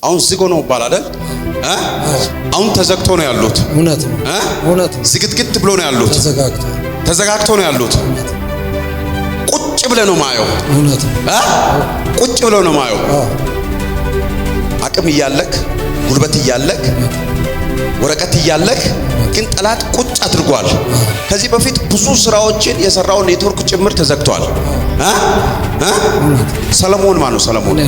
አሁን ዝግ ነው ይባላል አይደል? አሁን ተዘግቶ ነው ያሉት። እውነት ነው። እውነት ነው። ዝግትግት ብሎ ነው ያሉት። ተዘጋግቶ ነው ያሉት። ቁጭ ብለህ ነው ማየው። እውነት ነው። ቁጭ ብለው ነው ማየው። አቅም እያለክ ጉልበት እያለክ ወረቀት እያለክ ግን ጠላት ቁጭ አድርጓል። ከዚህ በፊት ብዙ ስራዎችን የሰራው ኔትወርክ ጭምር ተዘግቷል። ሰለሞን ማነው? ሰለሞን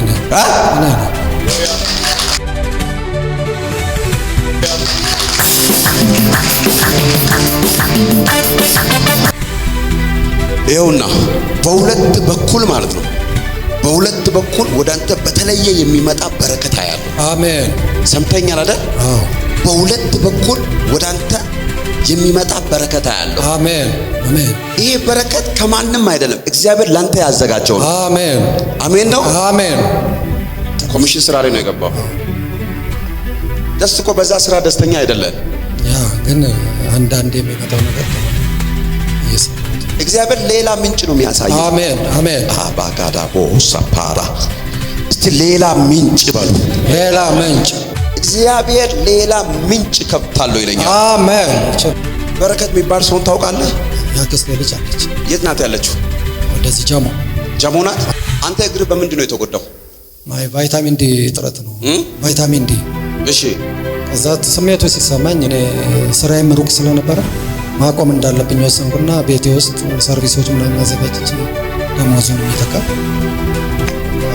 ይኸውና በሁለት በኩል ማለት ነው። በሁለት በኩል ወዳንተ በተለየ የሚመጣ በረከት ያለው። አሜን። ሰምተኛል አይደል? አዎ። በሁለት በኩል ወዳንተ የሚመጣ በረከት ያለው። አሜን። አሜን። ይሄ በረከት ከማንም አይደለም፣ እግዚአብሔር ላንተ ያዘጋጀው ነው። አሜን። አሜን ነው። አሜን። ኮሚሽን ስራ ላይ ነው የገባው። ደስ እኮ በዛ ስራ ደስተኛ አይደለም። ያ ግን አንዳንዴ የሚመጣው ነገር እግዚአብሔር ሌላ ምንጭ ነው የሚያሳየው። አሜን። አሜን። አባጋዳቦ ሳፓራ እስቲ ሌላ ምንጭ በሉ። ሌላ ምንጭ እግዚአብሔር ሌላ ምንጭ ከፍታለሁ ይለኛል። አሜን። በረከት የሚባል ሰውን ታውቃለህ? ያክስቴ ልጅ አለች። የት ናት ያለችው? ወደዚህ ጀሞ ናት። አንተ እግርህ በምንድን ነው የተጎዳው? ቫይታሚን ዲ እጥረት ነው። ቫይታሚን ዲ። እሺ። ከዛ ስሜቱ ሲሰማኝ እኔ ስራዬም ሩቅ ስለነበረ ማቆም እንዳለብኝ ወሰንኩና ቤቴ ውስጥ ሰርቪሶች ምናምን አዘጋጅቼ ደሞዙን እየተካ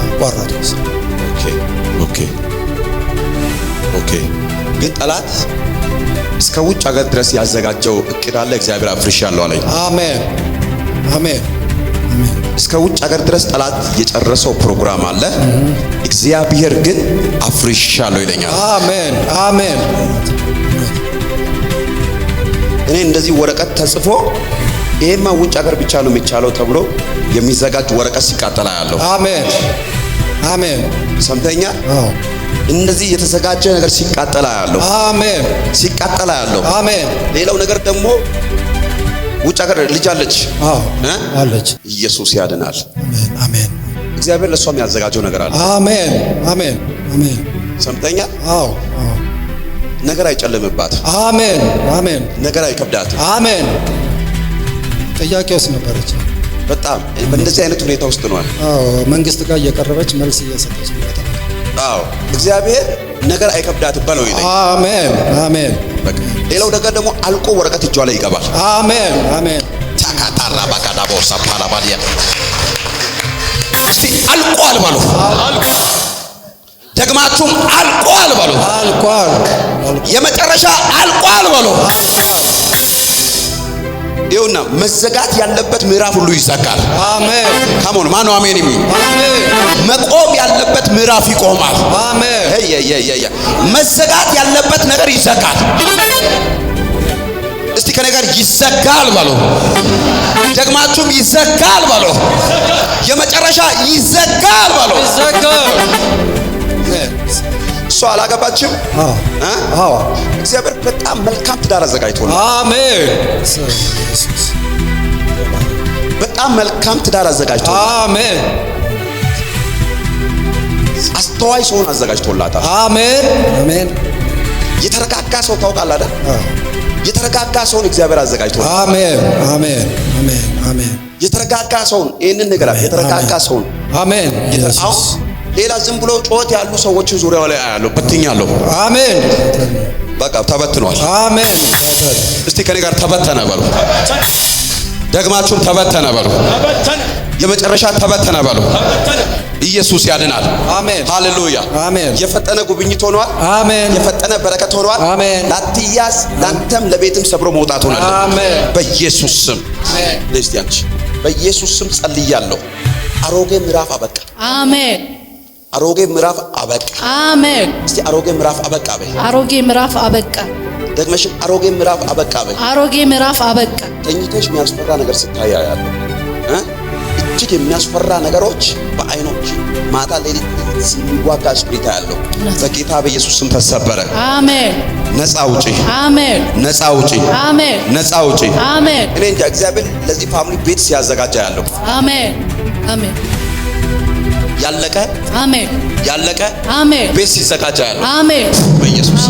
አቋረጥኩ። ኦኬ። ግን ጠላት እስከ ውጭ ሀገር ድረስ ያዘጋጀው እቅድ አለ። እግዚአብሔር አፍርሻለሁ አለኝ። አሜን። አሜን። እስከ ውጭ ሀገር ድረስ ጠላት የጨረሰው ፕሮግራም አለ። እግዚአብሔር ግን አፍርሻለሁ ይለኛል። አሜን። አሜን። እኔ እንደዚህ ወረቀት ተጽፎ ይሄማ ውጭ ሀገር ብቻ ነው የሚቻለው ተብሎ የሚዘጋጅ ወረቀት ሲቃጠላ ያለው። አሜን። አሜን። ሰምተኛ? አዎ። እንደዚህ የተዘጋጀ ነገር ሲቃጠላ ያለው። አሜን። ሲቃጠላ ያለው። አሜን። ሌላው ነገር ደግሞ ውጭ ሀገር ልጅ አለች። አዎ አለች። ኢየሱስ ያድናል። አሜን። አሜን። እግዚአብሔር ለሷም ያዘጋጀው ነገር አለ። አሜን። አሜን። አሜን። ሰምተኛ? አዎ። ነገር አይጨልምባት። አሜን። አሜን። ነገር አይከብዳት። አሜን። ጥያቄ ውስጥ ነበረች በጣም በእንደዚህ አይነት ሁኔታ ውስጥ ነው። አዎ መንግስት ጋር እየቀረበች መልስ እየሰጠች ነው። አዎ እግዚአብሔር ነገር አይከብዳት በለው ይለኝ። አሜን። አሜን። ሌላው ነገር ደግሞ አልቆ ወረቀት እጇ ላይ ይገባል። አሜን። አሜን። ታካታራ ባካዳቦ ሳፓራ ባዲያ እስቲ አልቋል በሉ። ደግማችሁም አልቋል በሉ። አልቋል። የመጨረሻ አልቋል በሉ። ይኸውና መዘጋት ያለበት ምዕራፍ ሁሉ ይዘጋል። አሜን። ካሞን ማነው አሜን የሚል? አሜን። መቆም ያለበት ምዕራፍ ይቆማል። አሜን። መዘጋት ያለበት ነገር ይዘጋል። እስቲ ከኔ ጋር ይዘጋል በሉ። ደግማችሁም ይዘጋል በሉ። የመጨረሻ ይዘጋል በሉ። ይዘጋል። እሷ አላገባችም። አዎ እግዚአብሔር በጣም መልካም ትዳር አዘጋጅቶልናል። አሜን። በጣም መልካም ትዳር አዘጋጅቶልናል። አሜን። አስተዋይ ሰውን አዘጋጅቶላታል። አሜን። አሜን። የተረጋጋ ሰው ታውቃለህ አይደል? የተረጋጋ ሰውን እግዚአብሔር አዘጋጅቶልናል። አሜን። አሜን። አሜን። አሜን። የተረጋጋ ሰውን ይሄንን ነገር የተረጋጋ ሰውን አሜን። ኢየሱስ ሌላ ዝም ብሎ ጮት ያሉ ሰዎችን ዙሪያው ላይ አያለሁ፣ በትኛለሁ። አሜን። በቃ ተበትኗል። አሜን። እስቲ ከኔ ጋር ተበተነ በሉ። ደግማችሁም ተበተነ በሉ። የመጨረሻ ተበተነ በሉ። ኢየሱስ ያድናል። አሜን። ሃሌሉያ። አሜን። የፈጠነ ጉብኝት ሆኗል። አሜን። የፈጠነ በረከት ሆኗል። አሜን። ላትያዝ ላንተም ለቤትም ሰብሮ መውጣት ሆኗል። አሜን። በኢየሱስ ስም ለስቲያንቺ በኢየሱስ ስም ጸልያለሁ። አሮጌ ምዕራፍ አበቃ። አሜን። አሮጌ ምዕራፍ አበቃ። አሜን። እስቲ አሮጌ ምዕራፍ አበቃ በይ። አሮጌ ምዕራፍ አበቃ። ደግመሽም አሮጌ ምዕራፍ አበቃ በይ። አሮጌ ምዕራፍ አበቃ። ተኝተሽ የሚያስፈራ ነገር ስታይ ያያለሁ። እጅግ የሚያስፈራ ነገሮች በአይኖች ማታ ሌሊት ሲዋጋ ስፕሪታ ያለው በጌታ በኢየሱስ ስም ተሰበረ። አሜን። ነፃ ውጪ። አሜን። ነፃ ውጪ። አሜን። ነፃ ውጪ። አሜን። እኔ እንጃ እግዚአብሔር ለዚህ ፋሚሊ ቤት ሲያዘጋጃ ያለው። አሜን። አሜን። ያለቀ አሜን። ያለቀ አሜን ቤት ሲዘጋጃ ያለው አሜን በኢየሱስ